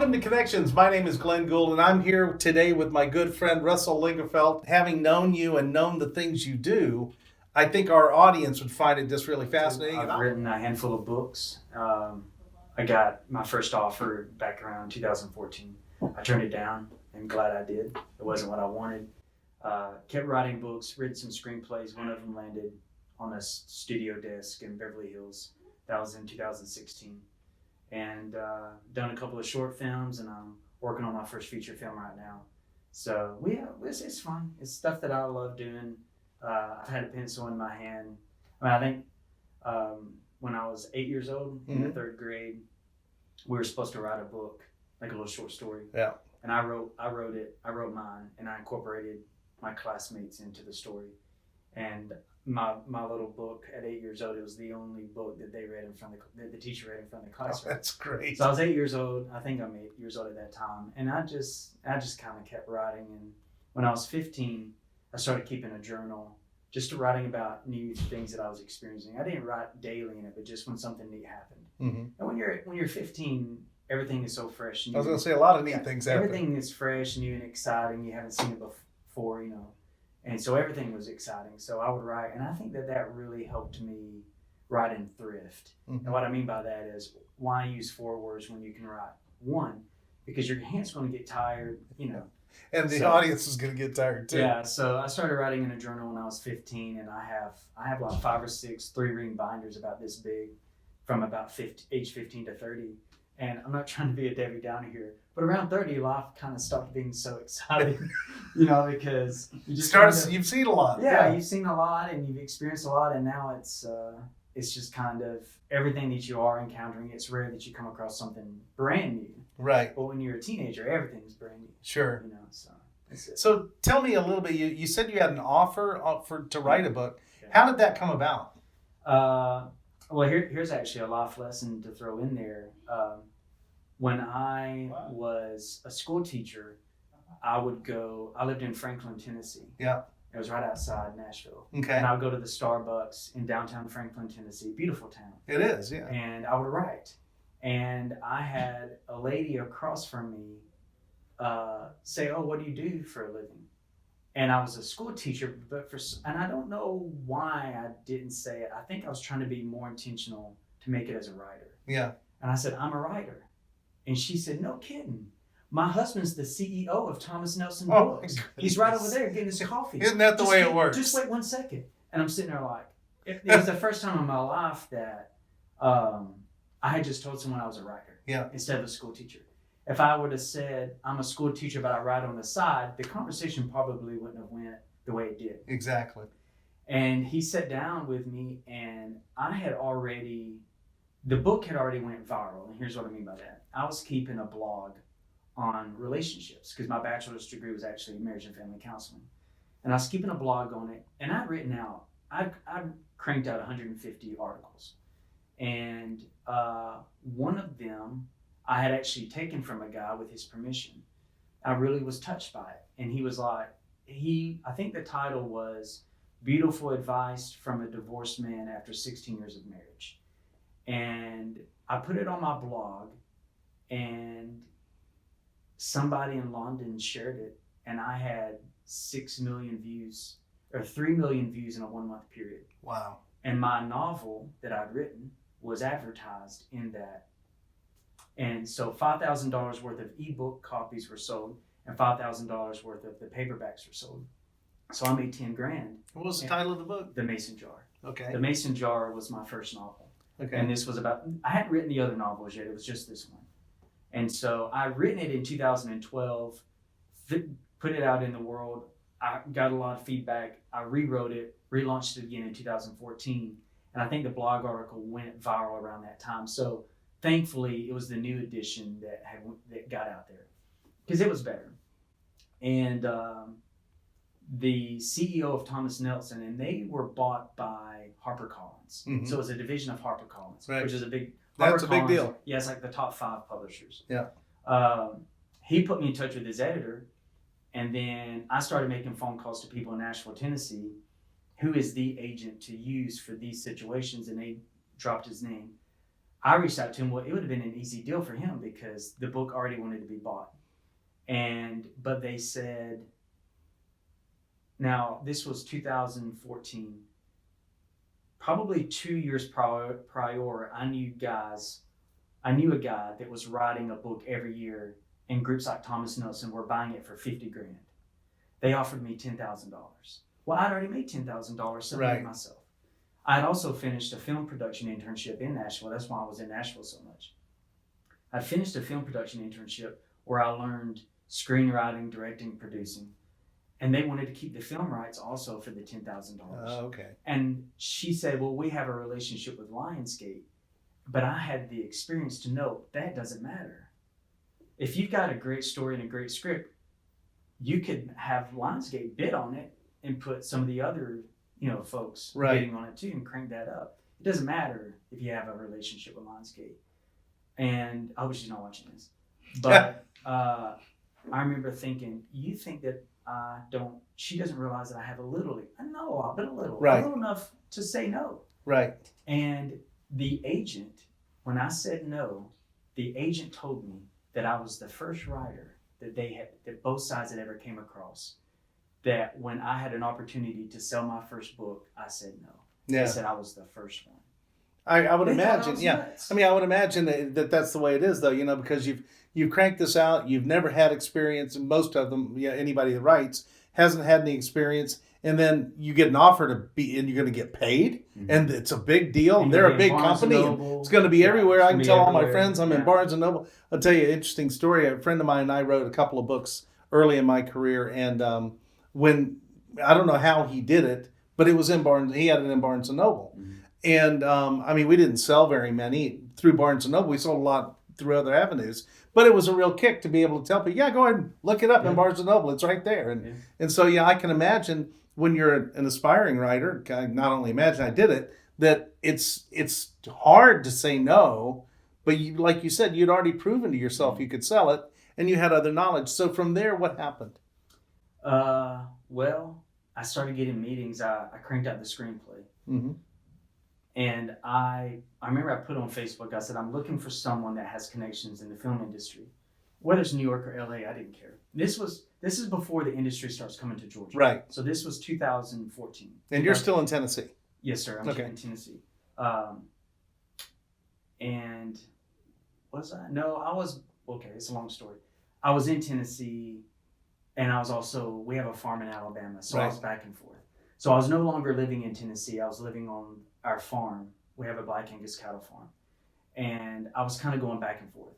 Welcome to Connections. My name is Glen Gould, and I'm here today with my good friend Russell Lingerfelt. Having known you and known the things you do, I think our audience would find it just really fascinating. I've written a handful of books. I got my first offer back around 2014. I turned it down. I'm glad I did. It wasn't what I wanted. Kept writing books, written some screenplays. One of them landed on a studio desk in Beverly Hills. That was in 2016. And done a couple of short films, and I'm working on my first feature film right now. So it's fun. It's stuff that I love doing. I've had a pencil in my hand. I think when I was 8 years old, in the third grade, we were supposed to write a book, like a little short story. Yeah. And I wrote mine, and I incorporated my classmates into the story. And my little book at 8 years old, it was the only book that they read in front of the teacher read in front of the class. Oh, that's great. So I was 8 years old. I think I'm 8 years old at that time, and I just kind of kept writing. And when I was 15, I started keeping a journal, just writing about new things that I was experiencing. I didn't write daily in it, but just when something neat happened. Mm-hmm. And when you're 15, everything is so fresh. I was going to say a lot of neat things happen. Everything is fresh, new, and exciting. You haven't seen it before, And so everything was exciting. So I would write, and I think that really helped me write in thrift. Mm-hmm. And what I mean by that is, why use 4 words when you can write 1? Because your hand's going to get tired, And the audience is going to get tired too. Yeah, so I started writing in a journal when I was 15, and I have like 5 or 6 3-ring binders about this big, from about age 15 to 30. And I'm not trying to be a Debbie Downer here, but around 30, life kind of stopped being so exciting, because you just you've seen a lot. Yeah, you've seen a lot and you've experienced a lot, and now it's just kind of everything that you are encountering. It's rare that you come across something brand new. Right. But when you're a teenager, everything's brand new. Sure. So that's it. So tell me a little bit. You said you had an offer to write a book. Yeah. How did that come about? Well, here's actually a life lesson to throw in there. When I was a school teacher, I lived in Franklin, Tennessee. Yeah. It was right outside Nashville. Okay. And I would go to the Starbucks in downtown Franklin, Tennessee, beautiful town. It is, yeah. And I would write. And I had a lady across from me say, "Oh, what do you do for a living?" And I was a school teacher, and I don't know why I didn't say it. I think I was trying to be more intentional to make it as a writer. Yeah. And I said, "I'm a writer." And she said, "No kidding. My husband's the CEO of Thomas Nelson Books. He's right over there getting his coffee. Isn't that the way it works?" Just wait 1 second. And I'm sitting there like, it was the first time in my life that I had just told someone I was a writer instead of a school teacher. If I would have said, "I'm a school teacher, but I write on the side," the conversation probably wouldn't have went the way it did. Exactly. And he sat down with me, and the book had already went viral. And here's what I mean by that. I was keeping a blog on relationships because my bachelor's degree was actually in marriage and family counseling. And I was keeping a blog on it, and I cranked out 150 articles. And one of them I had actually taken from a guy with his permission. I really was touched by it. And he was like, I think the title was "Beautiful Advice from a Divorced Man After 16 Years of Marriage." And I put it on my blog, and somebody in London shared it, and I had 6 million views, or 3 million views in a 1-month period. Wow. And my novel that I'd written was advertised in that. And so $5,000 worth of ebook copies were sold, and $5,000 worth of the paperbacks were sold. So I made $10,000. What was the title of the book? The Mason Jar. Okay. The Mason Jar was my first novel. Okay. And this was I hadn't written the other novels yet. It was just this one. And so I written it in 2012, put it out in the world. I got a lot of feedback. I rewrote it, relaunched it again in 2014. And I think the blog article went viral around that time. So thankfully, it was the new edition that got out there because it was better. And the CEO of Thomas Nelson, and they were bought by HarperCollins. Mm-hmm. So it was a division of HarperCollins, right, which is a big deal. Yeah, it's like the top 5 publishers. Yeah. He put me in touch with his editor, and then I started making phone calls to people in Nashville, Tennessee, who is the agent to use for these situations, and they dropped his name. I reached out to him. Well, it would have been an easy deal for him because the book already wanted to be bought. But they said, now this was 2014, probably 2 years prior, I knew a guy that was writing a book every year, and groups like Thomas Nelson were buying it for $50,000. They offered me $10,000. Well, I'd already made $10,000 selling it myself. I had also finished a film production internship in Nashville. That's why I was in Nashville so much. I finished a film production internship where I learned screenwriting, directing, producing. And they wanted to keep the film rights also for the $10,000. Oh, okay. And she said, well, we have a relationship with Lionsgate. But I had the experience to know that doesn't matter. If you've got a great story and a great script, you could have Lionsgate bid on it and put some of the other folks bidding on it too and crank that up. It doesn't matter if you have a relationship with Lionsgate. And I hope she's not watching this. But I remember thinking, you think that she doesn't realize that I have a little, no, but a little enough to say no. Right. And the agent, when I said no, the agent told me that I was the first writer that both sides had ever came across. That when I had an opportunity to sell my first book, I said no. Yeah. They said I was the first one. I would imagine, nuts. I mean, I would imagine that's the way it is, though, because you've cranked this out, you've never had experience, and most of them, anybody that writes hasn't had any experience, and then you get an offer to be, and you're going to get paid, and it's a big deal, and they're a big company, and it's going to be everywhere. I can tell all my friends I'm in Barnes & Noble. I'll tell you an interesting story. A friend of mine and I wrote a couple of books early in my career, and when, I don't know how he did it, but it was he had it in Barnes & Noble. Mm-hmm. And I mean, we didn't sell very many through Barnes & Noble. We sold a lot through other avenues, but it was a real kick to be able to tell people, go ahead and look it up in Barnes & Noble. It's right there. And so, I can imagine when you're an aspiring writer, I not only imagine I did it, that it's hard to say no, but like you said, you'd already proven to yourself you could sell it, and you had other knowledge. So from there, what happened? Well, I started getting meetings. I cranked out the screenplay. Mm-hmm. And I remember I put on Facebook, I said, I'm looking for someone that has connections in the film industry. Whether it's New York or LA, I didn't care. This is before the industry starts coming to Georgia. Right. So this was 2014. And you're still in Tennessee? Yes, sir. I'm in Tennessee. And was I? No, I was, okay, it's a long story. I was in Tennessee, and I was also, we have a farm in Alabama, so I was back and forth. So I was no longer living in Tennessee. I was living on our farm. We have a Black Angus cattle farm. And I was kind of going back and forth.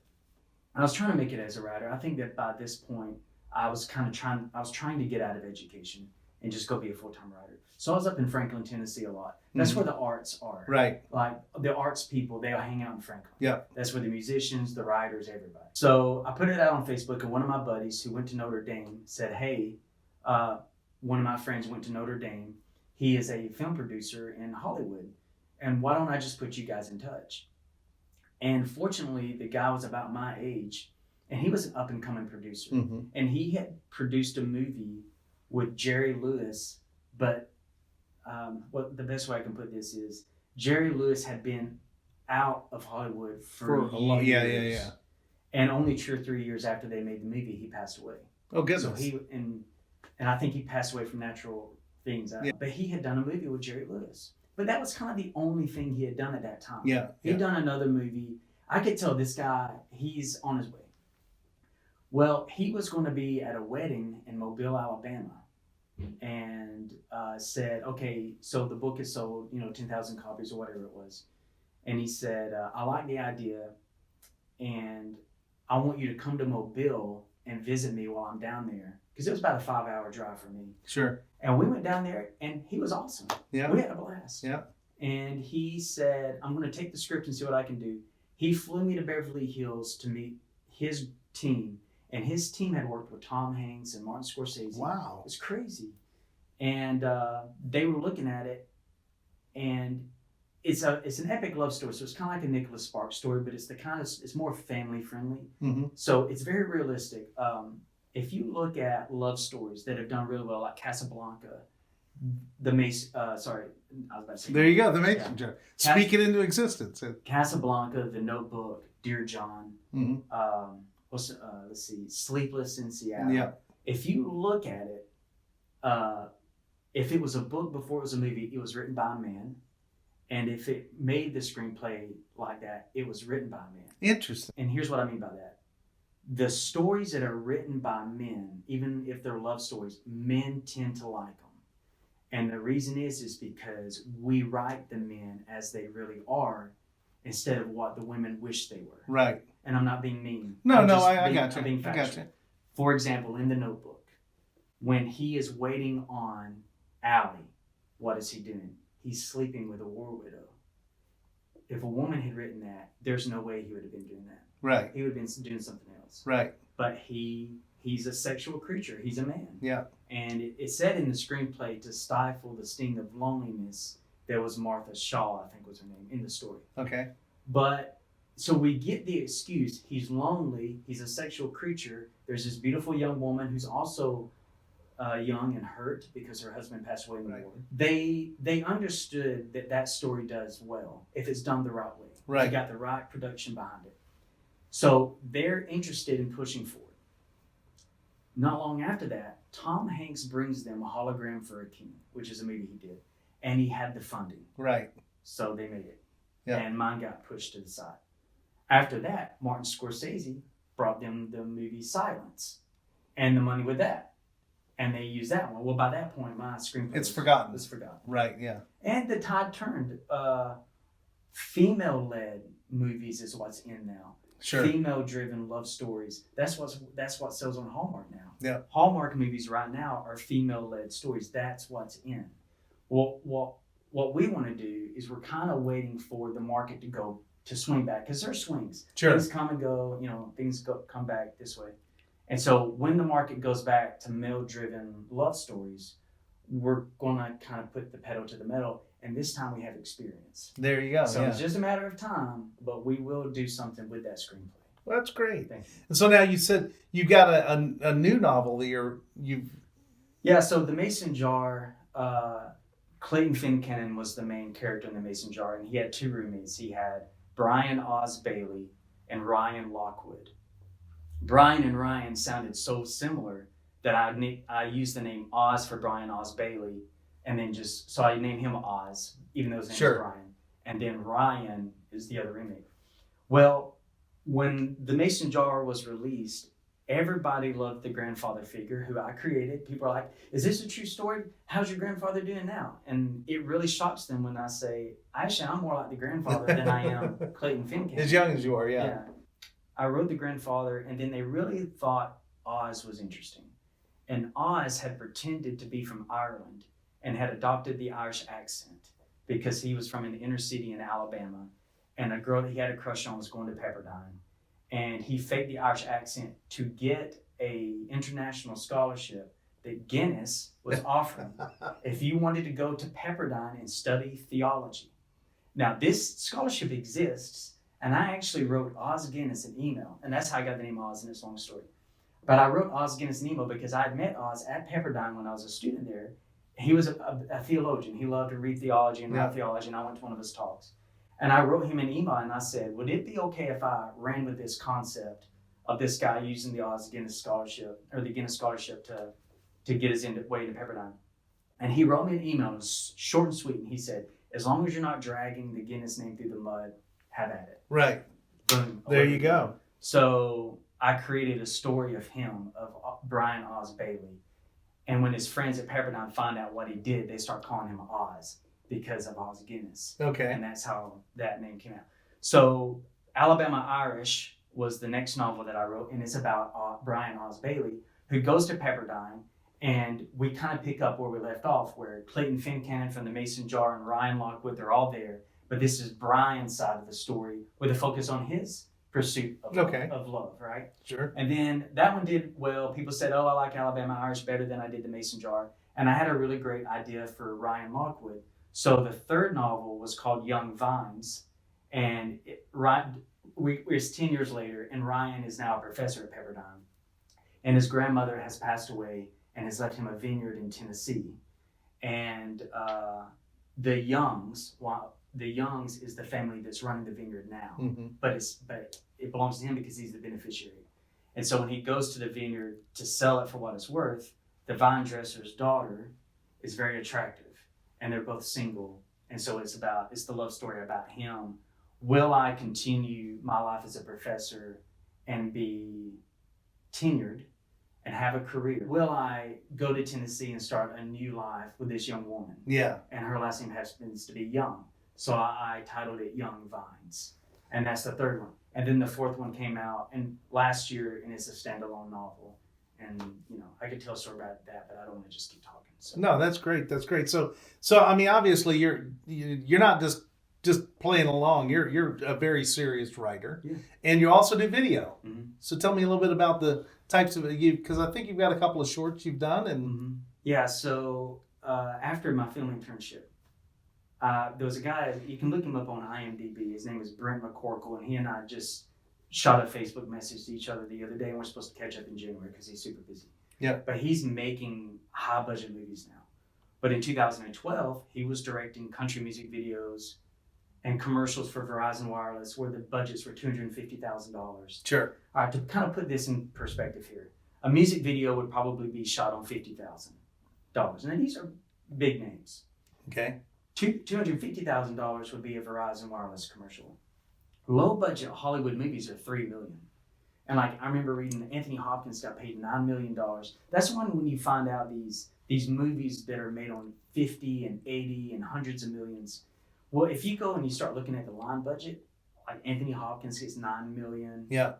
And I was trying to make it as a writer. I think that by this point, I was trying to get out of education and just go be a full-time writer. So I was up in Franklin, Tennessee a lot. That's where the arts are. Right. Like the arts people, they'll hang out in Franklin. Yeah. That's where the musicians, the writers, everybody. So I put it out on Facebook, and one of my buddies who went to Notre Dame said, hey, one of my friends went to Notre Dame. He is a film producer in Hollywood. And why don't I just put you guys in touch? And fortunately, the guy was about my age, and he was an up-and-coming producer. Mm-hmm. And he had produced a movie with Jerry Lewis, but the best way I can put this is Jerry Lewis had been out of Hollywood for years. Yeah. And only 2 or 3 years after they made the movie, he passed away. Oh, goodness. So and I think he passed away from natural things. But he had done a movie with Jerry Lewis. But that was kind of the only thing he had done at that time. Yeah. He'd done another movie. I could tell this guy, he's on his way. Well, he was going to be at a wedding in Mobile, Alabama, and said, okay, so the book is sold, 10,000 copies or whatever it was. And he said, I like the idea, and I want you to come to Mobile and visit me while I'm down there. Because it was about a 5-hour drive for me. Sure. And we went down there, and he was awesome. Yeah. We had a blast. Yeah. And he said, I'm going to take the script and see what I can do. He flew me to Beverly Hills to meet his team. And his team had worked with Tom Hanks and Martin Scorsese. Wow. It was crazy. And they were looking at it, and it's an epic love story. So it's kind of like a Nicholas Sparks story, but it's more family friendly. Mm-hmm. So it's very realistic. If you look at love stories that have done really well, like Casablanca, the Mason. Sorry, I was about to say. There you go. The Mason jar. Speak it into existence. Casablanca, The Notebook, Dear John. Mm-hmm. Let's see, Sleepless in Seattle. Yeah. If you look at it, if it was a book before it was a movie, it was written by a man. And if it made the screenplay like that, it was written by a man. Interesting. And here's what I mean by that. The stories that are written by men, even if they're love stories, men tend to like them. And the reason is because we write the men as they really are instead of what the women wish they were. Right. And I'm not being mean. I got you. I got you. For example, in The Notebook, when he is waiting on Allie, what is he doing? He's sleeping with a war widow. If a woman had written that, there's no way he would have been doing that. Right. He would have been doing something else. Right. But he's a sexual creature. He's a man. Yeah. And it said in the screenplay, to stifle the sting of loneliness, there was Martha Shaw, I think was her name, in the story. Okay. But so we get the excuse. He's lonely. He's a sexual creature. There's this beautiful young woman who's also young and hurt because her husband passed away in the war. They understood that story does well if it's done the right way. Right. You got the right production behind it. So they're interested in pushing forward. Not long after that, Tom Hanks brings them A Hologram for a King, which is a movie he did, and he had the funding. Right. So they made it. Yeah. And mine got pushed to the side. After that, Martin Scorsese brought them the movie Silence and the money with that. And they used that one. Well, by that point, my screenplay was forgotten. Right, yeah. And the tide turned. Female-led movies is what's in now. Sure. Female-driven love stories. That's what sells on Hallmark now. Yeah. Hallmark movies right now are female-led stories. That's what's in. Well, what we want to do is we're kind of waiting for the market to swing back, because there's swings. Sure. Things come and go. Come back this way. And so when the market goes back to male-driven love stories, we're going to kind of put the pedal to the metal, and this time we have experience. There you go. So it's just a matter of time, but we will do something with that screenplay. Well, that's great. Thank you. And so now you said you got a new novel that you've. Yeah. So the Mason Jar. Clayton Fincannon was the main character in the Mason Jar, and he had two roommates. He had Brian Oz Bailey and Ryan Lockwood. Brian and Ryan sounded so similar that I used the name Oz for Brian Oz Bailey, and then so I named him Oz, even though his name is Brian. And then Ryan is the other roommate. Well, when the Mason Jar was released, everybody loved the grandfather figure who I created. People are like, is this a true story? How's your grandfather doing now? And it really shocks them when I say, actually, I'm more like the grandfather than I am Clayton Fincannon. As young as you are, yeah. I wrote the grandfather, and then they really thought Oz was interesting. And Oz had pretended to be from Ireland and had adopted the Irish accent because he was from an inner city in Alabama, and a girl that he had a crush on was going to Pepperdine. And he faked the Irish accent to get an international scholarship that Guinness was offering if you wanted to go to Pepperdine and study theology. Now, this scholarship exists, and I actually wrote Oz Guinness an email, and that's how I got the name Oz, and it's a long story. But I wrote Oz Guinness an email because I had met Oz at Pepperdine when I was a student there. He was a theologian. He loved to read theology and write theology, and I went to one of his talks. And I wrote him an email, and I said, would it be okay if I ran with this concept of this guy using the Oz Guinness scholarship, or the Guinness scholarship to get his way into Pepperdine? And he wrote me an email. It was short and sweet, and he said, as long as you're not dragging the Guinness name through the mud, have at it. Right. Boom. There you go. So I created a story of him, of Brian Oz Bailey. And when his friends at Pepperdine find out what he did, they start calling him Oz because of Oz Guinness. Okay. And that's how that name came out. So Alabama Irish was the next novel that I wrote, and it's about Brian Oz Bailey, who goes to Pepperdine, and we kind of pick up where we left off, where Clayton Fincannon from the Mason Jar and Ryan Lockwood, they're all there. But this is Brian's side of the story with a focus on his pursuit of love, right? Sure. And then that one did well. People said, oh, I like Alabama Irish better than I did the Mason Jar. And I had a really great idea for Ryan Lockwood. So the third novel was called Young Vines. And it's 10 years later, and Ryan is now a professor at Pepperdine. And his grandmother has passed away and has left him a vineyard in Tennessee. and the Youngs. Well, the Youngs is the family that's running the vineyard now, but it belongs to him because he's the beneficiary. And so when he goes to the vineyard to sell it for what it's worth, the vine dresser's daughter is very attractive, and they're both single. And so it's the love story about him. Will I continue my life as a professor and be tenured and have a career? Will I go to Tennessee and start a new life with this young woman? Yeah. And her last name happens to be Young. So I titled it Young Vines. And that's the third one. And then the fourth one came out last year, and it's a standalone novel. And, I could tell a story about that, but I don't want to just keep talking. So. No, that's great. That's great. So I mean, obviously you're not just playing along. You're a very serious writer, and you also do video. So tell me a little bit about the types of because I think you've got a couple of shorts you've done, and yeah. So after my film internship, there was a guy. You can look him up on IMDb. His name is Brent McCorkle, and he and I just shot a Facebook message to each other the other day, and we're supposed to catch up in January because he's super busy. Yeah. But he's making high budget movies now. But in 2012, he was directing country music videos and commercials for Verizon Wireless where the budgets were $250,000. Sure. All right, to kind of put this in perspective here, a music video would probably be shot on $50,000. And these are big names. Okay. $250,000 would be a Verizon Wireless commercial. Low budget Hollywood movies are $3 million. And I remember reading Anthony Hopkins got paid $9 million. That's when you find out these movies that are made on 50 and 80 and hundreds of millions. Well, if you go and you start looking at the line budget, like Anthony Hopkins gets $9 million. Yeah.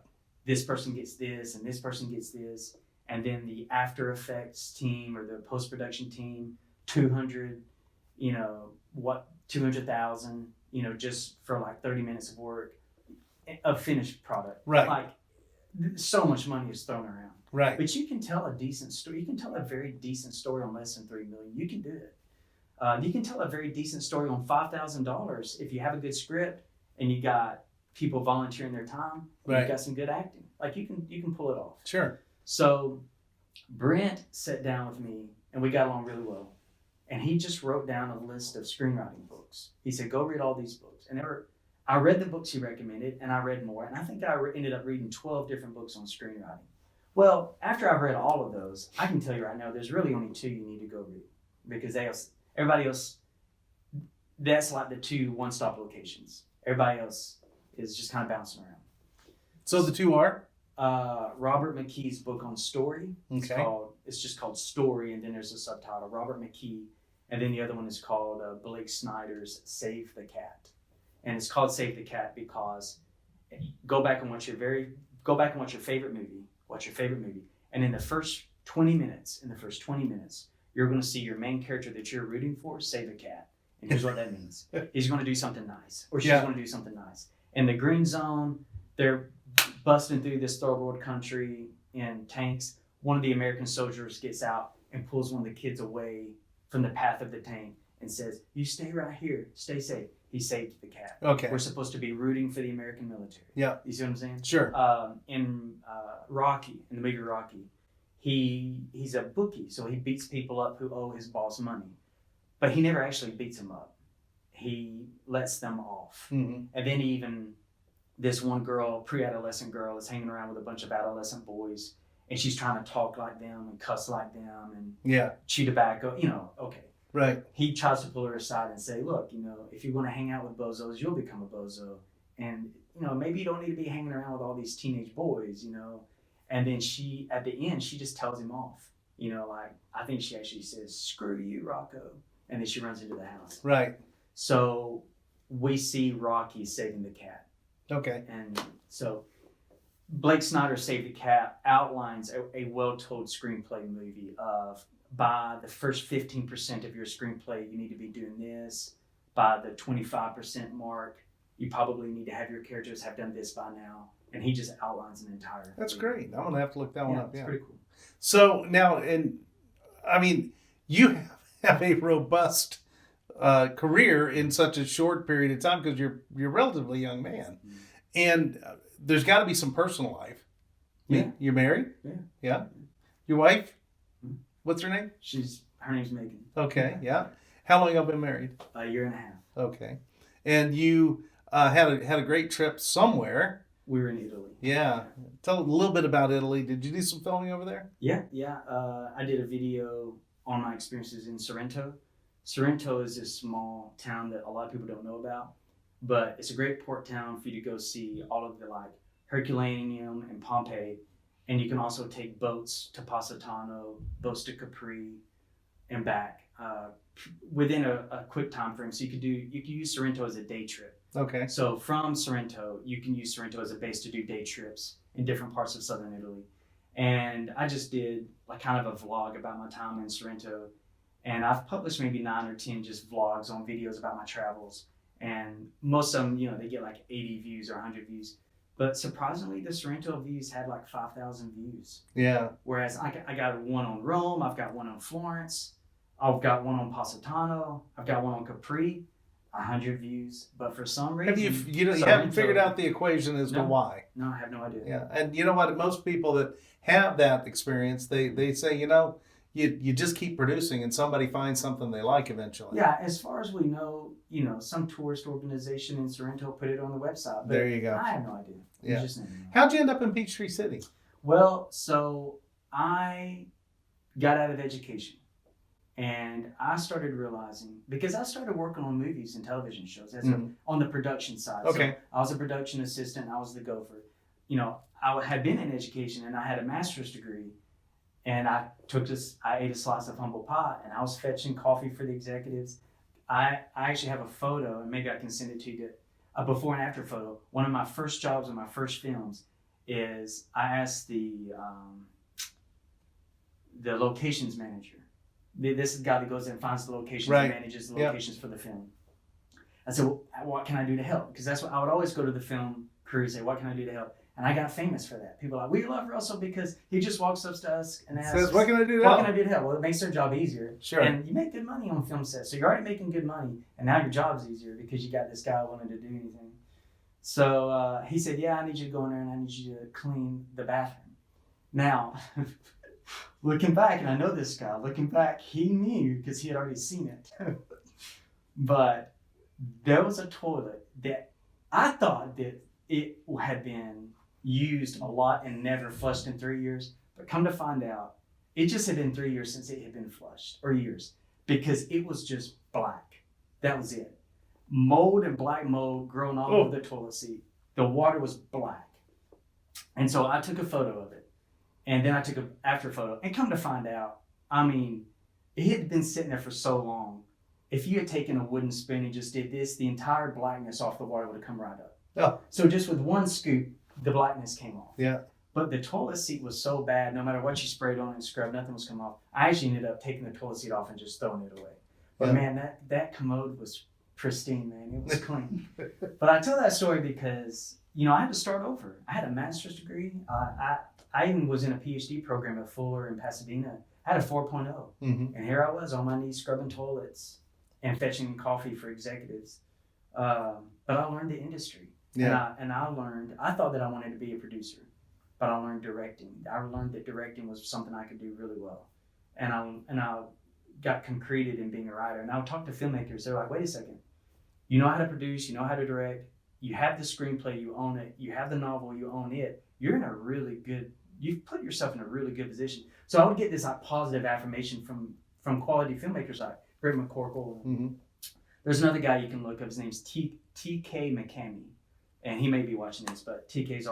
This person gets this and this person gets this. And then the After Effects team or the post-production team, 200,000, just for like 30 minutes of work, a finished product. Right. Like, so much money is thrown around. Right. But you can tell a decent story. You can tell a very decent story on less than $3 million. You can do it. You can tell a very decent story on $5,000 if you have a good script and you got people volunteering their time. And you've got some good acting. Like you can pull it off. Sure. So Brent sat down with me and we got along really well. And he just wrote down a list of screenwriting books. He said, "Go read all these books." And I read the books he recommended, and I read more. And I think I ended up reading 12 different books on screenwriting. Well, after I've read all of those, I can tell you right now, there's really only 2 you need to go read. Because everybody else, that's like the 2 one-stop locations. Everybody else is just kind of bouncing around. So the 2 are? Robert McKee's book on story. Okay. It's just called Story, and then there's a subtitle, Robert McKee. And then the other one is called Blake Snyder's Save the Cat. And it's called Save the Cat because go back and watch your favorite movie. Watch your favorite movie. And in the first 20 minutes, you're going to see your main character that you're rooting for save a cat. And here's what that means. He's going to do something nice. Or she's going to do something nice. In the green zone, they're busting through this third world country in tanks. One of the American soldiers gets out and pulls one of the kids away from the path of the tank and says, "You stay right here. Stay safe." He saved the cat. Okay. We're supposed to be rooting for the American military. Yeah. You see what I'm saying? Sure. In the movie Rocky, he's a bookie, so he beats people up who owe his boss money. But he never actually beats them up. He lets them off. Mm-hmm. And then this one girl, pre-adolescent girl, is hanging around with a bunch of adolescent boys, and she's trying to talk like them and cuss like them and chew tobacco, okay. Right. He tries to pull her aside and say, "Look, if you want to hang out with bozos, you'll become a bozo. And, maybe you don't need to be hanging around with all these teenage boys, And then at the end, she just tells him off. I think she actually says, "Screw you, Rocco." And then she runs into the house. Right. So we see Rocky saving the cat. Okay. And so Blake Snyder Save the Cat outlines a well-told screenplay movie of, by the first 15% of your screenplay, you need to be doing this. By the 25% mark, you probably need to have your characters have done this by now. And he just outlines an entire That's movie. Great. I'm going to have to look that one up. It's pretty cool. So now, you have a robust career in such a short period of time because you're a relatively young man. Mm-hmm. And there's got to be some personal life. Yeah. You're married? Yeah. Yeah. Your wife? Mm-hmm. What's her name? Her name's Megan. Okay, yeah. How long y'all been married? A year and a half. Okay, and you had a great trip somewhere. We were in Italy. Yeah, tell a little bit about Italy. Did you do some filming over there? Yeah. I did a video on my experiences in Sorrento. Sorrento is this small town that a lot of people don't know about, but it's a great port town for you to go see all of the like Herculaneum and Pompeii, and you can also take boats to Positano, boats to Capri, and back within a quick time frame. So you could use Sorrento as a day trip. Okay. So from Sorrento, you can use Sorrento as a base to do day trips in different parts of southern Italy. And I just did like kind of a vlog about my time in Sorrento. And I've published maybe 9 or 10 just vlogs on videos about my travels. And most of them, they get like 80 views or 100 views. But surprisingly, the Sorrento views had like 5,000 views. Yeah. Whereas I got one on Rome, I've got one on Florence, I've got one on Positano, I've got one on Capri, 100 views. But for some reason, you haven't figured out the equation as to why. No, I have no idea. Yeah, and you know what? Most people that have that experience, they say, you just keep producing, and somebody finds something they like eventually. Yeah, as far as we know, some tourist organization in Sorrento put it on the website. But there you go. I have no idea. Yeah. Just never know. How'd you end up in Peachtree City? Well, so I got out of education. And I started realizing, because I started working on movies and television shows on the production side. Okay. So I was a production assistant. I was the gopher. I had been in education and I had a master's degree. And I ate a slice of humble pie and I was fetching coffee for the executives. I actually have a photo, and maybe I can send it to you, a before and after photo. One of my first jobs in my first films is I asked the locations manager. This is the guy that goes in and finds the locations and manages the locations for the film. I said, well, what can I do to help? Because that's what I would always go to the film crew and say, what can I do to help? And I got famous for that. People are like, we love Russell because he just walks up to us and asks, what can I do to help? What can I do to help? Well, it makes their job easier. Sure. And you make good money on film sets. So you're already making good money. And now your job's easier because you got this guy wanting to do anything. So he said, yeah, I need you to go in there and I need you to clean the bathroom. Now, looking back, and I know this guy, he knew because he had already seen it. But there was a toilet that I thought that it had been used a lot and never flushed in 3 years. But come to find out, it just had been 3 years since it had been flushed, or years, because it was just black. That was it. Mold and black mold growing all over the toilet seat. The water was black. And so I took a photo of it. And then I took an after photo. And come to find out, it had been sitting there for so long. If you had taken a wooden spoon and just did this, the entire blackness off the water would have come right up. Oh. So just with one scoop, the blackness came off. Yeah. But the toilet seat was so bad, no matter what you sprayed on it and scrubbed, nothing was coming off. I actually ended up taking the toilet seat off and just throwing it away. But man, that commode was pristine, man. It was clean. But I tell that story because, I had to start over. I had a master's degree. I even was in a PhD program at Fuller in Pasadena. I had a 4.0. Mm-hmm. And here I was on my knees scrubbing toilets and fetching coffee for executives. But I learned the industry. Yeah. And I thought that I wanted to be a producer, but I learned directing. I learned that directing was something I could do really well. And I got concreted in being a writer. And I would talk to filmmakers. They're like, wait a second. You know how to produce, you know how to direct, you have the screenplay, you own it, you have the novel, you own it. You've put yourself in a really good position. So I would get this positive affirmation from quality filmmakers like Greg McCorkle. Mm-hmm. There's another guy you can look up. His name's T.K. McCamey. And he may be watching this, but TK's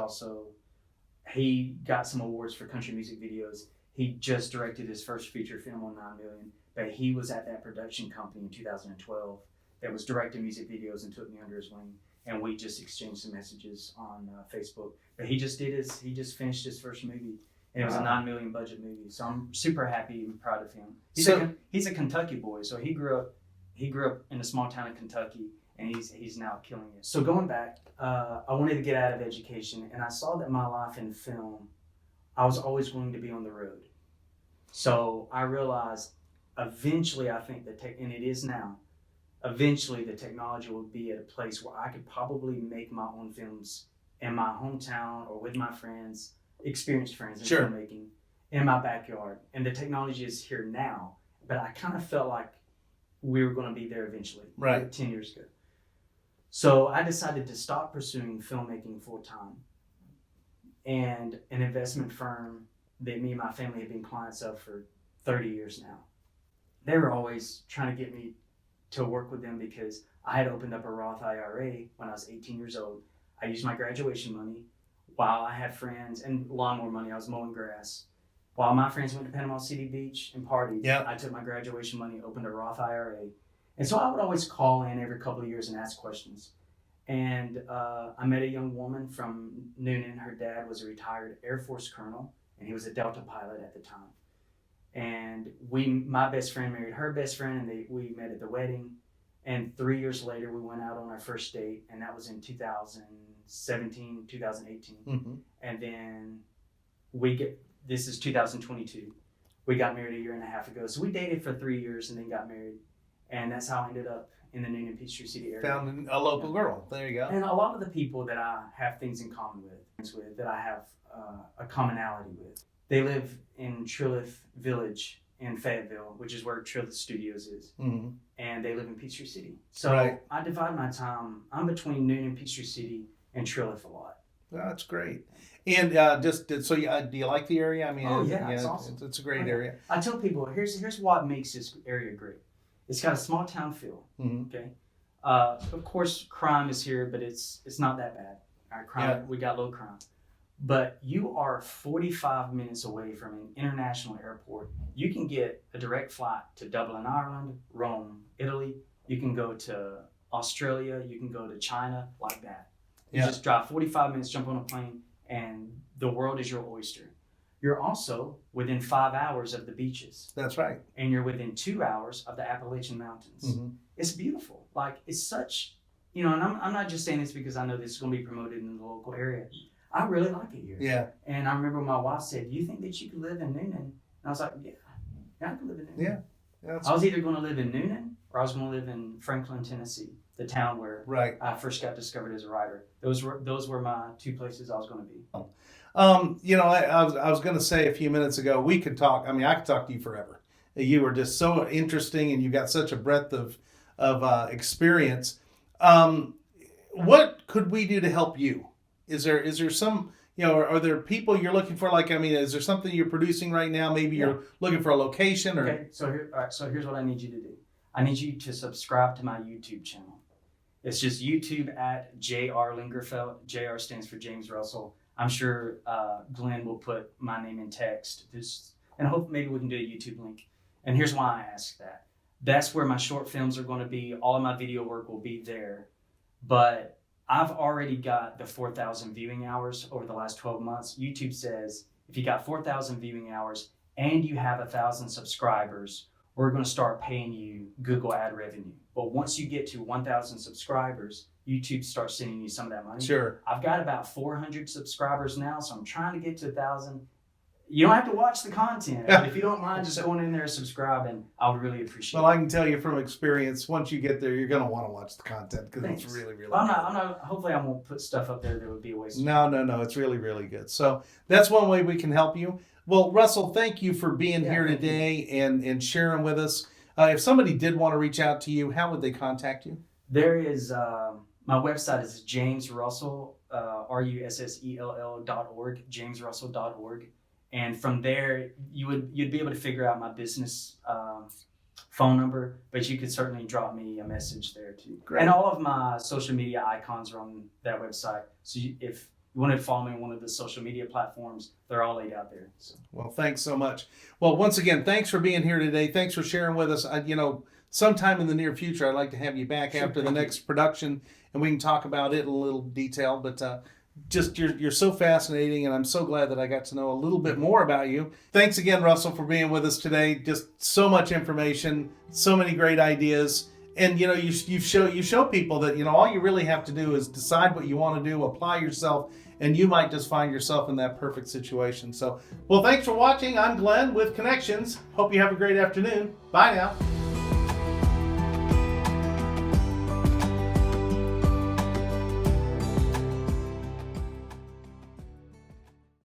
he got some awards for country music videos. He just directed his first feature film on 9 million, but he was at that production company in 2012 that was directing music videos and took me under his wing. And we just exchanged some messages on Facebook. But he just finished his first movie. And it was a 9 million budget movie. So I'm super happy and proud of him. He's a Kentucky boy. So he grew up in a small town in Kentucky. And he's now killing it. So going back, I wanted to get out of education, and I saw that my life in film, I was always going to be on the road. So I realized eventually, I think and it is now, eventually the technology will be at a place where I could probably make my own films in my hometown or with my friends, experienced friends in filmmaking, in my backyard. And the technology is here now, but I kind of felt like we were going to be there eventually, Right. like 10 years ago. So I decided to stop pursuing filmmaking full time. And an investment firm that me and my family have been clients of for 30 years now, they were always trying to get me to work with them because I had opened up a Roth IRA when I was 18 years old. I used my graduation money while I had friends, and lawnmower money. I was mowing grass. While my friends went to Panama City Beach and partied, Yeah. I took my graduation money, opened a Roth IRA. And so I would always call in every couple of years and ask questions. And I met a young woman from Noonan. Her dad was a retired Air Force colonel, and he was a Delta pilot at the time. And my best friend married her best friend, and we met at the wedding. And 3 years later, we went out on our first date, and that was in 2017, 2018. Mm-hmm. And then this is 2022. We got married a year and a half ago. So we dated for 3 years and then got married. And that's how I ended up in the Noonan Peachtree City area. Found a local girl. There you go. And a lot of the people that I have things in common with, that I have a commonality with, they live in Trilith Village in Fayetteville, which is where Trilith Studios is. Mm-hmm. And they live in Peachtree City. So Right. I divide my time. I'm between Noonan, Peachtree City, and Trilith a lot. That's great. And do you like the area? I mean, Oh, yeah, it's awesome. It's a great Oh, yeah. area. I tell people, here's what makes this area great. It's got a small town feel. Mm-hmm. Okay. Of course, crime is here, but it's not that bad. All right, crime. Yeah. We got low crime. But you are 45 minutes away from an international airport. You can get a direct flight to Dublin, Ireland, Rome, Italy. You can go to Australia. You can go to China, like that. You just drive 45 minutes, jump on a plane, and the world is your oyster. You're also within 5 hours of the beaches. That's right. And you're within 2 hours of the Appalachian Mountains. Mm-hmm. It's beautiful. Like, it's such, and I'm not just saying this because I know this is going to be promoted in the local area. I really like it here. Yeah. And I remember my wife said, "Do you think that you could live in Noonan?" And I was like, yeah, I could live in Noonan. Yeah. I was either going to live in Noonan or I was going to live in Franklin, Tennessee, the town where Right. I first got discovered as a writer. Those were my two places I was going to be. I was going to say a few minutes ago, we could talk. I mean, I could talk to you forever. You were just so interesting, and you got such a breadth of experience. What could we do to help you? Is there some, are there people you're looking for? Like, I mean, is there something you're producing right now? Maybe you're looking for a location, or Okay. So here's what I need you to do. I need you to subscribe to my YouTube channel. It's just YouTube at J.R. Lingerfelt. J.R. stands for James Russell. I'm sure Glenn will put my name in text. And I hope maybe we can do a YouTube link. And here's why I ask that. That's where my short films are going to be. All of my video work will be there. But I've already got the 4,000 viewing hours over the last 12 months. YouTube says if you got 4,000 viewing hours and you have 1,000 subscribers, we're going to start paying you Google ad revenue. But once you get to 1,000 subscribers, YouTube starts sending you some of that money. Sure. I've got about 400 subscribers now, so I'm trying to get to 1,000. You don't have to watch the content, but if you don't mind just going in there and subscribing, I would really appreciate it. Well, I can tell you from experience, once you get there, you're going to want to watch the content because it's really, really well, good. I'm not, hopefully I won't put stuff up there that would be a waste of No, it's really, really good. So that's one way we can help you. Well, Russell, thank you for being here today and sharing with us. If somebody did want to reach out to you, how would they contact you? There is, my website is jamesrussell, russell.org, jamesrussell.org. And from there, you'd be able to figure out my business phone number, but you could certainly drop me a message there too. Great. And all of my social media icons are on that website. So if you want to follow me on one of the social media platforms, they're all laid out there. So. Well, thanks so much. Well, once again, thanks for being here today. Thanks for sharing with us. Sometime in the near future, I'd like to have you back after the next production, and we can talk about it in a little detail. But just you're so fascinating, and I'm so glad that I got to know a little bit more about you. Thanks again, Russell, for being with us today. Just so much information, so many great ideas. And you show people that all you really have to do is decide what you want to do, apply yourself, and you might just find yourself in that perfect situation. So, well, thanks for watching. I'm Glenn with Connections. Hope you have a great afternoon. Bye now.